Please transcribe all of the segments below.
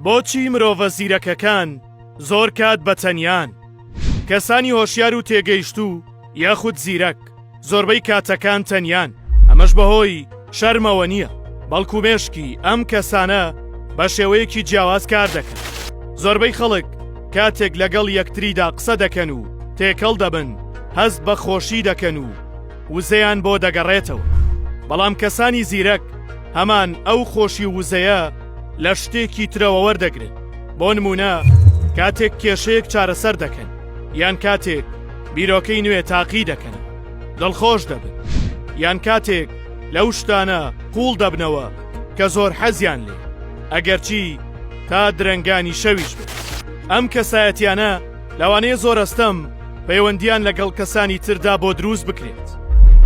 بۆچی مرۆڤە زیرەکەکان زۆر کات بەتەنیان؟ کەسانی هۆشیار و تێگەیشتوو یاخود زیرەک زۆربەی کاتەکان تەنیان. ئەمەش بەهۆی شەرمەوە نییە، بەڵکو مێشکی ئەم کەسانە بە شێوەیەکی جیاواز کار دەکەن. زۆربەی خەڵک کاتێک لەگەڵ یەکتریدا قسە دەکەن و تێکەڵ دەبن هەست بە خۆشی دەکەن و وزەیان بۆ دەگەڕێتەوە. بەڵام کەسانی زیرەک هەمان ئەو خۆشی وزەیە لە شتێکی ترەوە وەردەگرن. بۆ نمونە کاتێک کێشەیەک چارەسەر دەکەن یان کاتێک بیرۆکەی نوێ تاقی دەکەن دڵخۆش دەبن، یان کاتێک لەو شتانە قوڵ دەبنەوە کە زۆر حەزیان لێ، ئەگەرچی تا درەنگانی شەویش بێت. ئەم کەسایەتیانە لەوانەیە زۆر ئەستەم پەیوەندیان لەگەڵ کەسانی تردا بۆ دروست بکرێت.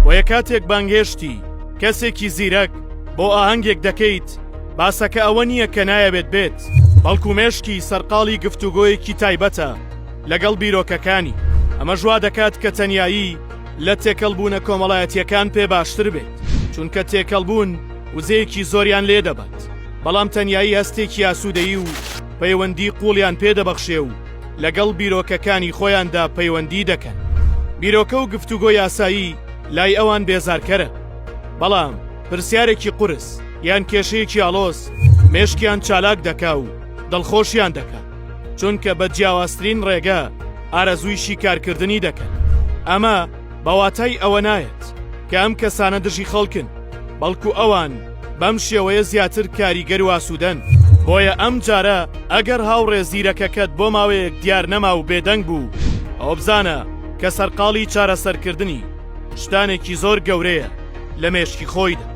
بۆیە کاتێک بانگهێشتی کەسێکی زیرەک بۆ ئاهەنگێک دەکەیت، باسەکە ئەوە نییە کە نایەوێت بێت، بەڵکو مێشکی سەرقاڵی گفتوگۆیەکی تایبەتە لەگەڵ بیرۆکەکانی. ئەمە ژوا دەکات کە تەنیایی لە تێکەڵبوونە کۆمەڵایەتیەکان پێ باشتر بێت، چونکە تێکەڵبوون وزەیەکی زۆریان لێ دەبات، بەڵام تەنیایی هەستێکی ئاسوودەیی و پەیوەندی قوڵیان پێدەبەخشێ و لەگەڵ بیرۆکەکانی خۆیاندا پەیوەندی دەکەن. بیرۆکە و گفتوگۆ یاسایی لای ئەوان بێزارکەرە، بەڵام پرسیارێکی قورس یان کێشەیەکی ئاڵۆز مێشکیان چالاک دەکا و دڵخۆشیان دەکات، چونکە بە جیاوازترین ڕێگە ئارەزووی شیکارکردنی دەکەن. ئەمە بەواتای ئەوە نایەت کە ئەم کەسانە دژی خەڵکن، بەڵکو ئەوان بەم شێوەیە زیاتر کاریگەر و ئاسوودەن. بۆیە ئەم جارە ئەگەر هاوڕێ زیرەکەکەت بۆ ماوەیەک دیار نەما و بێدەنگ بوو، ئەو بزانە کە سەرقاڵی چارەسەرکردنی شتانێکی زۆر گەورەیە لە مێشکی خۆیدا.